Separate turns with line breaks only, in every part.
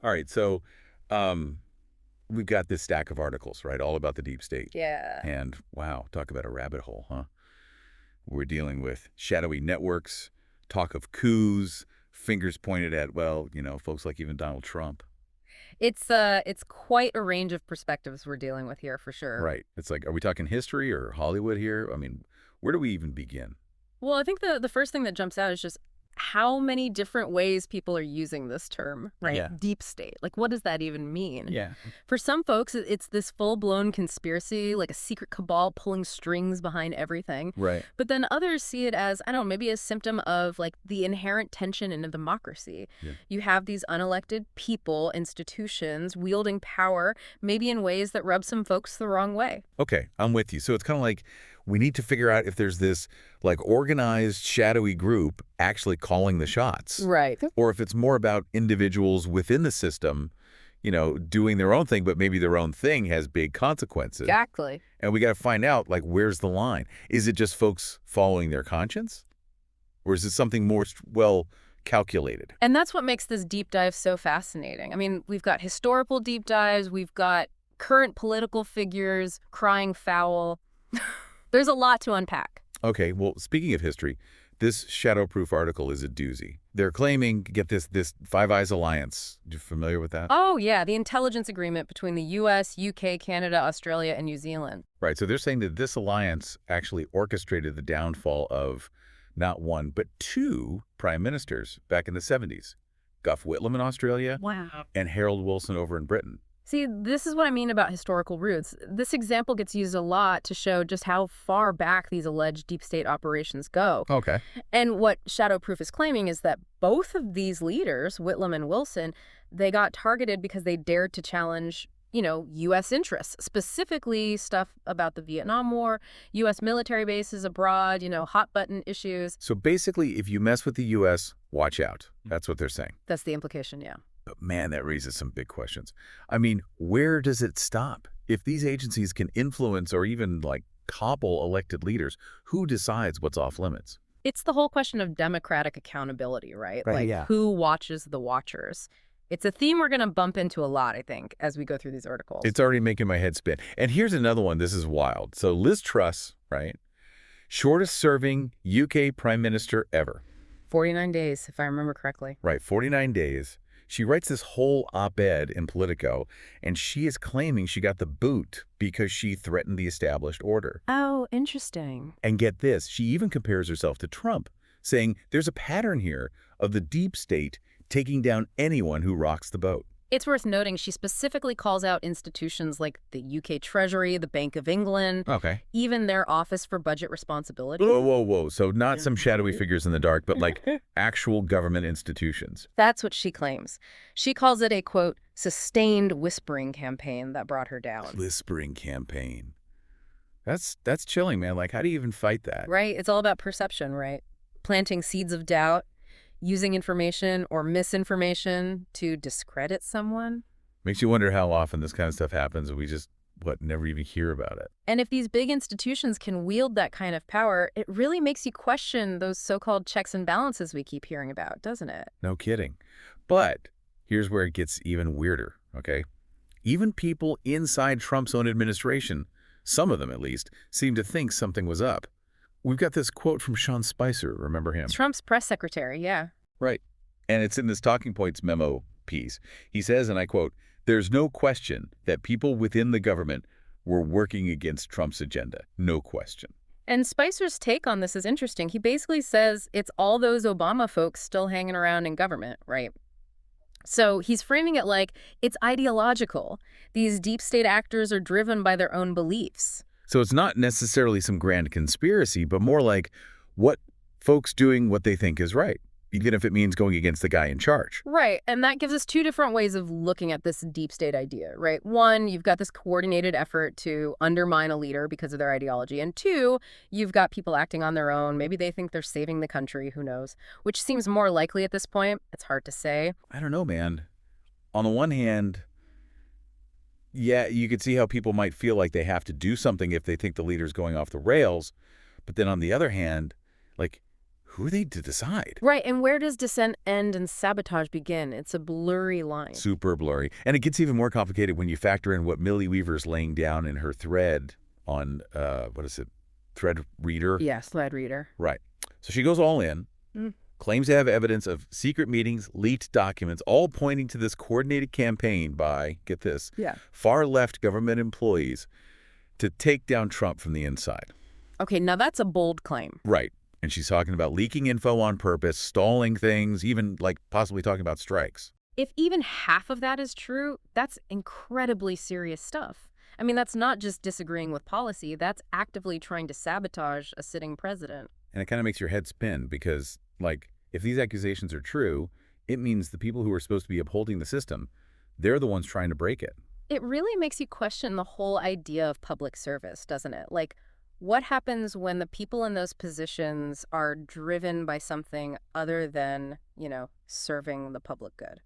All right, so um, we've got this stack of articles, right, all about the deep state.
Yeah.
And wow, talk about a rabbit hole, huh? We're dealing with shadowy networks, talk of coups, fingers pointed at, well, folks like even Donald Trump.
It's quite a range of perspectives we're dealing with here for sure.
Right. It's like, are we talking history or Hollywood here? I mean, where do we even begin?
Well, I think the first thing that jumps out is just how many different ways people are using this term, right?
Yeah.
Deep state. Like, what does that even mean?
Yeah.
For some folks, it's this full-blown conspiracy, like a secret cabal pulling strings behind everything.
Right.
But then others see it as, I don't know, maybe a symptom of like the inherent tension in a democracy.
Yeah.
You have these unelected people, institutions wielding power, maybe in ways that rub some folks the wrong way.
Okay, I'm with you. So it's kind of like we need to figure out if there's this like organized shadowy group actually calling the shots,
Right.
or if it's more about individuals within the system, doing their own thing, but maybe their own thing has big consequences.
Exactly.
And we got to find out, like, where's the line? Is it just folks following their conscience? Or is it something more, well, calculated?
And that's what makes this deep dive so fascinating. I mean, we've got historical deep dives, we've got current political figures crying foul. There's a lot to unpack.
Okay, well, speaking of history, this shadowproof article is a doozy. They're claiming, get this Five Eyes Alliance. You familiar with that?
Oh, yeah, the intelligence agreement between the U.S., U.K., Canada, Australia, and New Zealand.
Right, so they're saying that this alliance actually orchestrated the downfall of not one, but two prime ministers back in the 70s. Gough Whitlam in Australia
Wow.
and Harold Wilson over in Britain.
See, this is what I mean about historical roots. This example gets used a lot to show just how far back these alleged deep state operations go.
Okay.
And what Shadowproof is claiming is that both of these leaders, Whitlam and Wilson, they got targeted because they dared to challenge, U.S. interests, specifically stuff about the Vietnam War, U.S. military bases abroad, hot button issues.
So basically, if you mess with the U.S., watch out. That's what they're saying.
That's the implication, yeah.
But man, that raises some big questions. I mean, where does it stop? If these agencies can influence or even like topple elected leaders, who decides what's off limits?
It's the whole question of democratic accountability, right?
Right,
Like,
yeah.
who watches the watchers? It's a theme we're going to bump into a lot, I think, as we go through these articles.
It's already making my head spin. And here's another one. This is wild. So Liz Truss, right? Shortest serving UK prime minister ever.
49 days, if I remember correctly.
Right, 49 days. She writes this whole op-ed in Politico, and she is claiming she got the boot because she threatened the established order.
Oh, interesting.
And get this, she even compares herself to Trump, saying there's a pattern here of the deep state taking down anyone who rocks the boat.
It's worth noting she specifically calls out institutions like the UK Treasury, the Bank of England,
Okay.
even their Office for Budget Responsibility.
Whoa, whoa, whoa. So not some shadowy figures in the dark, but like actual government institutions.
That's what she claims. She calls it a, quote, sustained whispering campaign that brought her down.
Whispering campaign. That's chilling, man. Like, how do you even fight that?
Right? It's all about perception, right? Planting seeds of doubt, using information or misinformation to discredit someone.
Makes you wonder how often this kind of stuff happens and we just, never even hear about it.
And if these big institutions can wield that kind of power, it really makes you question those so-called checks and balances we keep hearing about, doesn't it?
No kidding. But here's where it gets even weirder, okay? Even people inside Trump's own administration, some of them at least, seem to think something was up. We've got this quote from Sean Spicer, remember him?
Trump's press secretary, yeah.
Right. And it's in this Talking Points memo piece. He says, and I quote, "There's no question that people within the government were working against Trump's agenda. No question."
And Spicer's take on this is interesting. He basically says it's all those Obama folks still hanging around in government, right? So he's framing it like it's ideological. These deep state actors are driven by their own beliefs.
So it's not necessarily some grand conspiracy, but more like what folks doing what they think is right, even if it means going against the guy in charge.
Right. And that gives us two different ways of looking at this deep state idea, right? One, you've got this coordinated effort to undermine a leader because of their ideology. And two, you've got people acting on their own. Maybe they think they're saving the country. Who knows? Which seems more likely at this point. It's hard to say.
I don't know, man. On the one hand, yeah, you could see how people might feel like they have to do something if they think the leader's going off the rails. But then on the other hand, like, who are they to decide?
Right, and where does dissent end and sabotage begin? It's a blurry line.
Super blurry. And it gets even more complicated when you factor in what Millie Weaver's laying down in her thread on, what is it, Thread Reader?
Yeah, slide reader.
Right. So she goes all in, claims to have evidence of secret meetings, leaked documents, all pointing to this coordinated campaign by, get this, far-left government employees to take down Trump from the inside.
Okay, now that's a bold claim.
Right. And she's talking about leaking info on purpose, stalling things, even like possibly talking about strikes.
If even half of that is true, that's incredibly serious stuff. I mean, that's not just disagreeing with policy, that's actively trying to sabotage a sitting president.
And it kind of makes your head spin because, like, if these accusations are true, it means the people who are supposed to be upholding the system, they're the ones trying to break it.
It really makes you question the whole idea of public service, doesn't it? Like, what happens when the people in those positions are driven by something other than, serving the public good?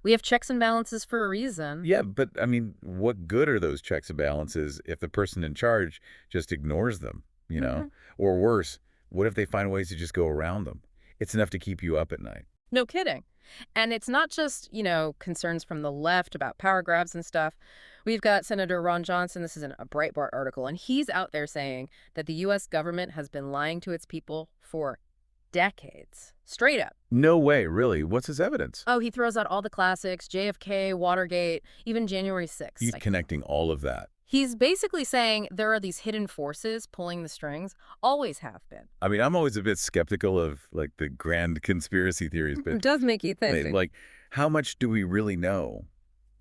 We have checks and balances for a reason.
Yeah, but, I mean, what good are those checks and balances if the person in charge just ignores them, Or worse, what if they find ways to just go around them? It's enough to keep you up at night.
No kidding. And it's not just, concerns from the left about power grabs and stuff. We've got Senator Ron Johnson. This is a Breitbart article, and he's out there saying that the U.S. government has been lying to its people for decades. Straight up.
No way, really. What's his evidence?
Oh, he throws out all the classics, JFK, Watergate, even January 6th.
He's connecting all of that.
He's basically saying there are these hidden forces pulling the strings, always have been.
I mean, I'm always a bit skeptical of, like, the grand conspiracy theories, but
It does make you think.
like, how much do we really know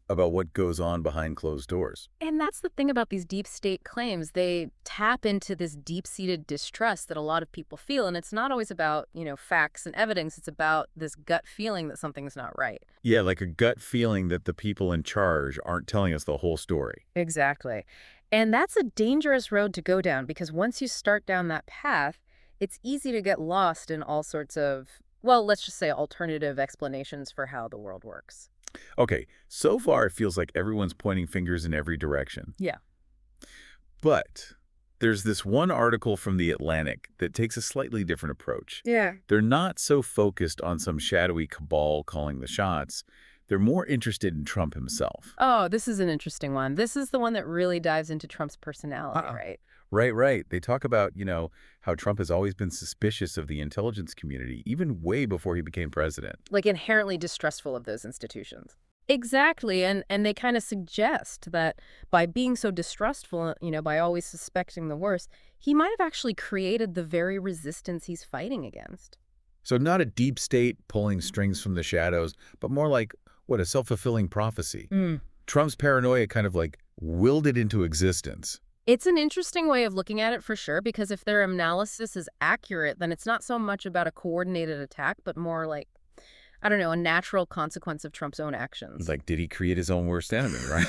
about what goes on behind closed doors?
And that's the thing about these deep state claims. They tap into this deep-seated distrust that a lot of people feel. And it's not always about, facts and evidence. It's about this gut feeling that something's not right.
Yeah, like a gut feeling that the people in charge aren't telling us the whole story.
Exactly. And that's a dangerous road to go down because once you start down that path, it's easy to get lost in all sorts of, well, let's just say alternative explanations for how the world works.
Okay, so far it feels like everyone's pointing fingers in every direction.
Yeah.
But there's this one article from The Atlantic that takes a slightly different approach.
Yeah.
They're not so focused on some shadowy cabal calling the shots. They're more interested in Trump himself.
Oh, this is an interesting one. This is the one that really dives into Trump's personality, right?
Right. They talk about, how Trump has always been suspicious of the intelligence community, even way before he became president.
Like inherently distrustful of those institutions. Exactly. And they kind of suggest that by being so distrustful, by always suspecting the worst, he might have actually created the very resistance he's fighting against.
So not a deep state pulling strings from the shadows, but more like, a self-fulfilling prophecy. Trump's paranoia kind of like willed it into existence.
It's an interesting way of looking at it for sure, because if their analysis is accurate, then it's not so much about a coordinated attack, but more like, I don't know, a natural consequence of Trump's own actions.
Like, did he create his own worst enemy, right?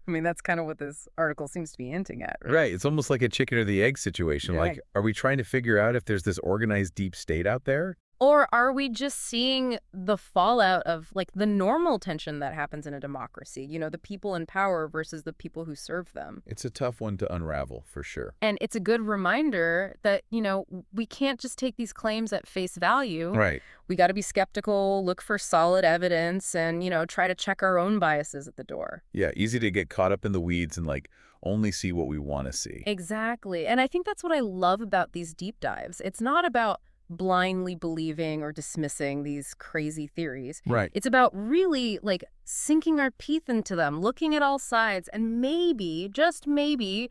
I mean, that's kind of what this article seems to be hinting at.
Right. It's almost like a chicken or the egg situation.
Yeah.
Like, are we trying to figure out if there's this organized deep state out there?
Or are we just seeing the fallout of, like, the normal tension that happens in a democracy? The people in power versus the people who serve them.
It's a tough one to unravel, for sure.
And it's a good reminder that, we can't just take these claims at face value.
Right.
We got to be skeptical, look for solid evidence, and, try to check our own biases at the door.
Yeah, easy to get caught up in the weeds and, like, only see what we want to see.
Exactly. And I think that's what I love about these deep dives. It's not about blindly believing or dismissing these crazy theories.
Right.
It's about really, like, sinking our teeth into them, looking at all sides, and maybe, just maybe,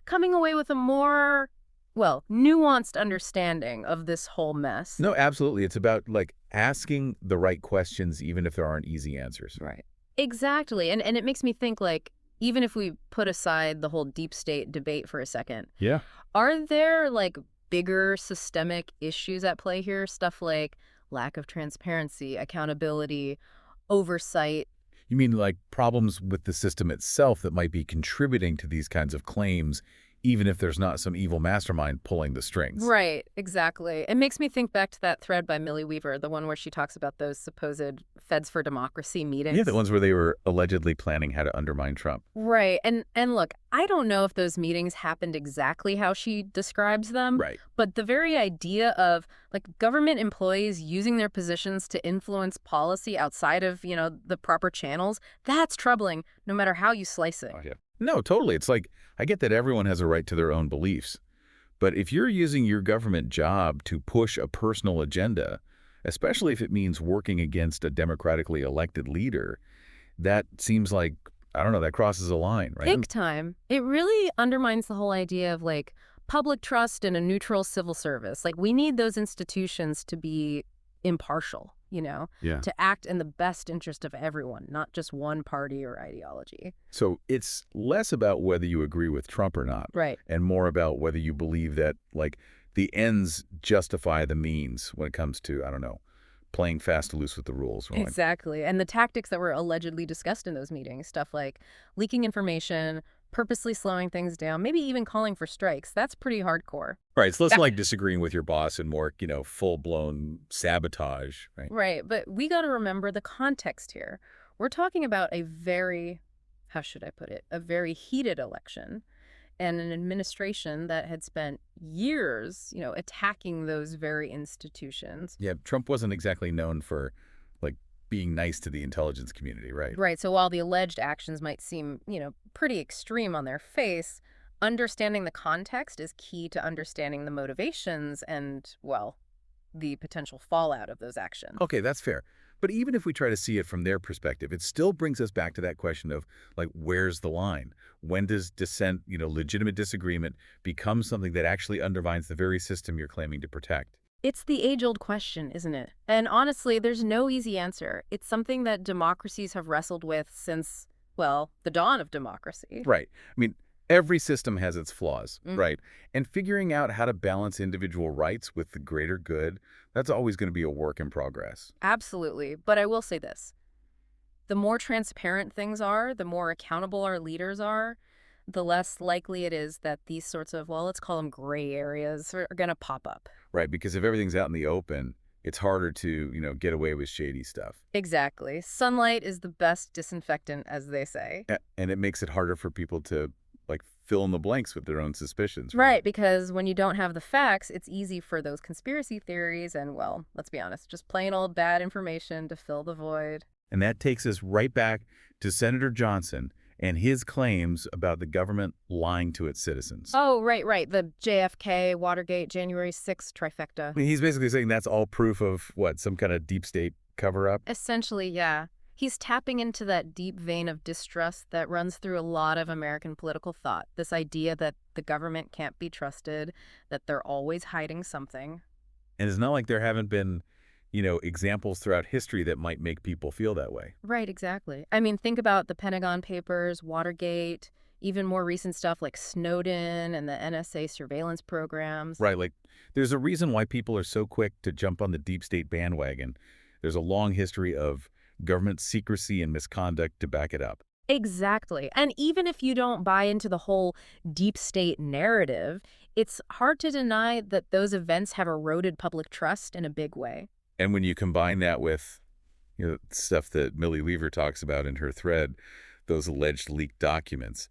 coming away with a more, nuanced understanding of this whole mess.
No, absolutely. It's about, like, asking the right questions even if there aren't easy answers.
Right. Exactly. And it makes me think, like, even if we put aside the whole deep state debate for a second,
yeah,
are there, like, bigger systemic issues at play here? Stuff like lack of transparency, accountability, oversight.
You mean like problems with the system itself that might be contributing to these kinds of claims, even if there's not some evil mastermind pulling the strings?
Right, exactly. It makes me think back to that thread by Millie Weaver, the one where she talks about those supposed Feds for Democracy meetings.
Yeah, the ones where they were allegedly planning how to undermine Trump.
Right. And look, I don't know if those meetings happened exactly how she describes them,
Right.
but the very idea of like government employees using their positions to influence policy outside of, the proper channels, that's troubling no matter how you slice it.
Oh, yeah. No, totally. It's like, I get that everyone has a right to their own beliefs. But if you're using your government job to push a personal agenda, especially if it means working against a democratically elected leader, that seems like, I don't know, that crosses a line, right?
Big time. It really undermines the whole idea of like public trust in a neutral civil service. Like we need those institutions to be impartial,
Yeah.
to act in the best interest of everyone, not just one party or ideology.
So it's less about whether you agree with Trump or not,
Right.
and more about whether you believe that, like, the ends justify the means when it comes to, I don't know, playing fast and loose with the rules. Or like,
Exactly. And the tactics that were allegedly discussed in those meetings, stuff like leaking information, purposely slowing things down, maybe even calling for strikes, that's pretty hardcore.
right, it's less like disagreeing with your boss and more, full-blown sabotage, right?
Right. But we got to remember the context here. We're talking about a very, how should I put it, a very heated election and an administration that had spent years, attacking those very institutions.
Yeah, Trump wasn't exactly known for, like, being nice to the intelligence community, right?
Right. So while the alleged actions might seem, pretty extreme on their face, understanding the context is key to understanding the motivations and, well, the potential fallout of those actions.
Okay, that's fair. But even if we try to see it from their perspective, it still brings us back to that question of, like, where's the line? When does dissent, legitimate disagreement, become something that actually undermines the very system you're claiming to protect?
It's the age-old question, isn't it? And honestly, there's no easy answer. It's something that democracies have wrestled with since, well, the dawn of democracy.
Right. I mean, every system has its flaws,
Mm,
right? And figuring out how to balance individual rights with the greater good, that's always going to be a work in progress.
absolutely. But I will say this. The more transparent things are, the more accountable our leaders are, the less likely it is that these sorts of, well, let's call them gray areas are going to pop up.
Right, because if everything's out in the open, it's harder to, get away with shady stuff.
Exactly. Sunlight is the best disinfectant, as they say.
And it makes it harder for people to, like, fill in the blanks with their own suspicions, right?
Right, because when you don't have the facts, it's easy for those conspiracy theories and, well, let's be honest, just plain old bad information to fill the void.
And that takes us right back to Senator Johnson and his claims about the government lying to its citizens.
Oh, right. The JFK, Watergate, January 6th trifecta.
I mean, he's basically saying that's all proof of, what, some kind of deep state cover-up?
Essentially, yeah. He's tapping into that deep vein of distrust that runs through a lot of American political thought. This idea that the government can't be trusted, that they're always hiding something.
And it's not like there haven't been, examples throughout history that might make people feel that way.
Right, exactly. I mean, think about the Pentagon Papers, Watergate, even more recent stuff like Snowden and the NSA surveillance programs.
Right, like, there's a reason why people are so quick to jump on the deep state bandwagon. There's a long history of government secrecy and misconduct to back it up.
Exactly. And even if you don't buy into the whole deep state narrative, it's hard to deny that those events have eroded public trust in a big way.
And when you combine that with, stuff that Millie Lever talks about in her thread, those alleged leaked documents,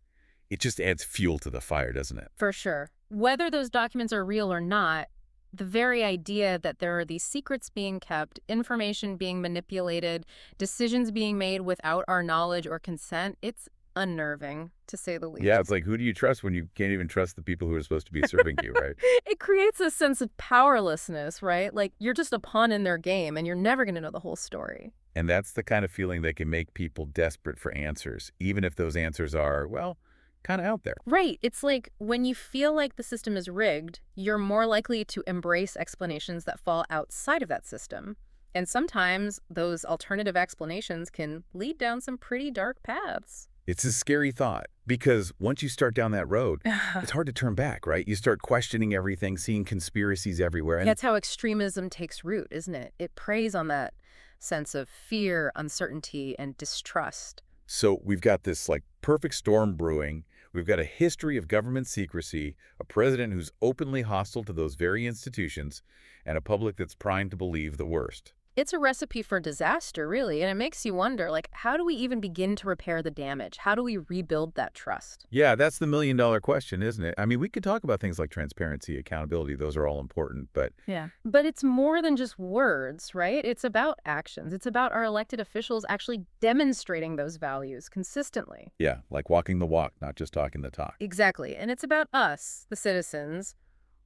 it just adds fuel to the fire, doesn't it?
For sure. Whether those documents are real or not, the very idea that there are these secrets being kept, information being manipulated, decisions being made without our knowledge or consent, it's unnerving, to say the least.
Yeah, it's like, who do you trust when you can't even trust the people who are supposed to be serving you, right?
It creates a sense of powerlessness, right? Like you're just a pawn in their game and you're never going to know the whole story.
And that's the kind of feeling that can make people desperate for answers, even if those answers are, well, kind of out there.
Right. It's like when you feel like the system is rigged, you're more likely to embrace explanations that fall outside of that system. And sometimes those alternative explanations can lead down some pretty dark paths.
It's a scary thought because once you start down that road, it's hard to turn back, right? You start questioning everything, seeing conspiracies everywhere. And
That's how extremism takes root, isn't it? It preys on that sense of fear, uncertainty, and distrust.
so we've got this, like, perfect storm brewing. We've got a history of government secrecy, a president who's openly hostile to those very institutions, and a public that's primed to believe the worst.
It's a recipe for disaster, really, and it makes you wonder, like, how do we even begin to repair the damage? How do we rebuild that trust?
Yeah, that's the million-dollar question, isn't it? I mean, we could talk about things like transparency, accountability. Those are all important, but
Yeah. But it's more than just words, right? It's about actions. It's about our elected officials actually demonstrating those values consistently.
yeah, like walking the walk, not just talking the talk.
Exactly. And it's about us, the citizens,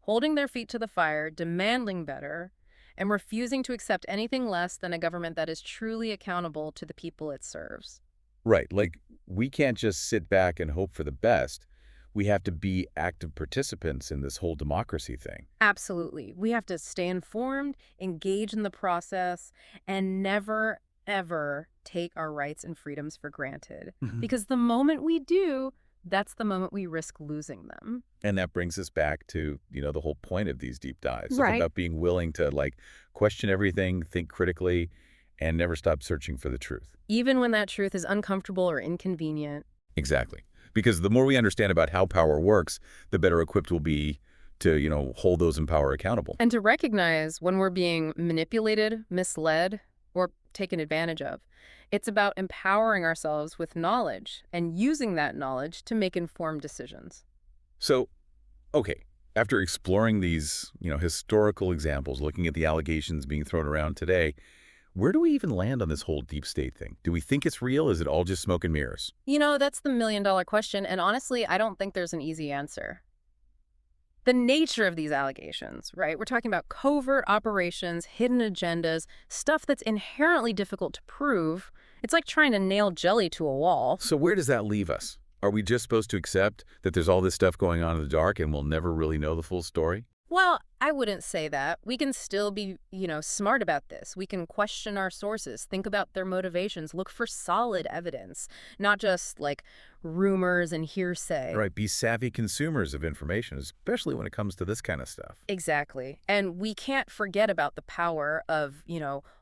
holding their feet to the fire, demanding better, and refusing to accept anything less than a government that is truly accountable to the people it serves.
Right, like, we can't just sit back and hope for the best. We have to be active participants in this whole democracy thing.
Absolutely. We have to stay informed, engage in the process, and never, ever take our rights and freedoms for granted.
Mhm.
Because the moment we do, that's the moment we risk losing them.
And that brings us back to, the whole point of these deep dives. It's
Right.
about being willing to, like, question everything, think critically, and never stop searching for the truth.
Even when that truth is uncomfortable or inconvenient.
Exactly. Because the more we understand about how power works, the better equipped we'll be to, hold those in power accountable.
And to recognize when we're being manipulated, misled, or taken advantage of. It's about empowering ourselves with knowledge and using that knowledge to make informed decisions.
So, okay, after exploring these, historical examples, looking at the allegations being thrown around today, where do we even land on this whole deep state thing? Do we think it's real? Is it all just smoke and mirrors?
That's the million-dollar question, and honestly, I don't think there's an easy answer. The nature of these allegations, right? We're talking about covert operations, hidden agendas, stuff that's inherently difficult to prove. It's like trying to nail jelly to a wall.
So where does that leave us? Are we just supposed to accept that there's all this stuff going on in the dark and we'll never really know the full story?
Well, I wouldn't say that. We can still be, smart about this. We can question our sources, think about their motivations, look for solid evidence, not just like rumors and
All
hearsay.
right, be savvy consumers of information, especially when it comes to this kind of stuff.
Exactly. And we can't forget about the power of,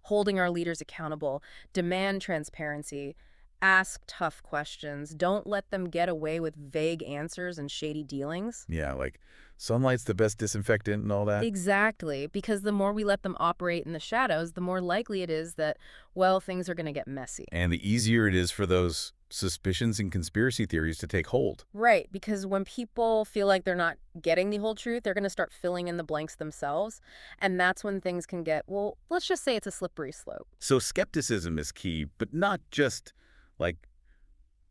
holding our leaders accountable, demand transparency, ask tough questions, don't let them get away with vague answers and shady dealings.
Yeah, like sunlight's the best disinfectant and all that.
Exactly, because the more we let them operate in the shadows, the more likely it is that, well, things are going to get messy.
And the easier it is for those suspicions and conspiracy theories to take hold.
Right, because when people feel like they're not getting the whole truth, they're going to start filling in the blanks themselves. And that's when things can get, well, let's just say it's a slippery slope.
So skepticism is key, but not just like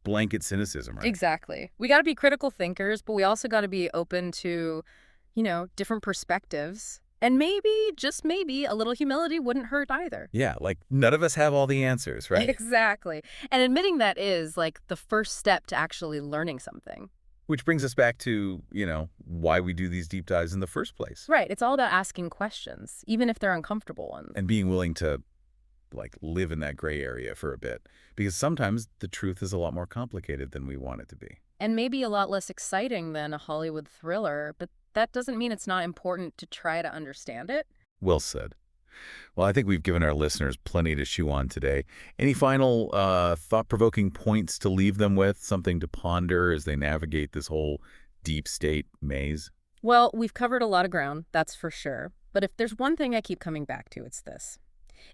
blanket cynicism, right?
Exactly. We got to be critical thinkers, but we also got to be open to, different perspectives. And maybe, just maybe, a little humility wouldn't hurt either.
Yeah, like none of us have all the answers, right?
Exactly. And admitting that is like the first step to actually learning something.
Which brings us back to, why we do these deep dives in the first place.
Right. It's all about asking questions, even if they're uncomfortable ones.
And being willing to, like, live in that gray area for a bit. Because sometimes the truth is a lot more complicated than we want it to be.
And maybe a lot less exciting than a Hollywood thriller, but that doesn't mean it's not important to try to understand it.
Well said. Well, I think we've given our listeners plenty to chew on today. Any final thought-provoking points to leave them with, something to ponder as they navigate this whole deep state maze?
Well, we've covered a lot of ground, that's for sure. But if there's one thing I keep coming back to, it's this.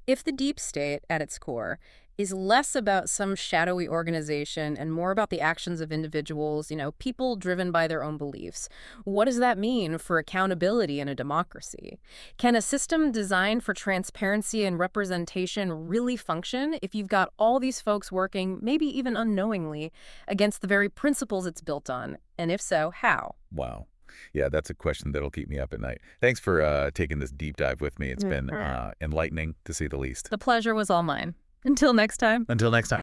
If the deep state, at its core, is less about some shadowy organization and more about the actions of individuals, people driven by their own beliefs, what does that mean for accountability in a democracy? Can a system designed for transparency and representation really function if you've got all these folks working, maybe even unknowingly, against the very principles it's built on? And if so, how?
Wow. Yeah, that's a question that'll keep me up at night. Thanks for taking this deep dive with me. It's been enlightening, to say the least.
The pleasure was all mine. Until next time.
Until next time.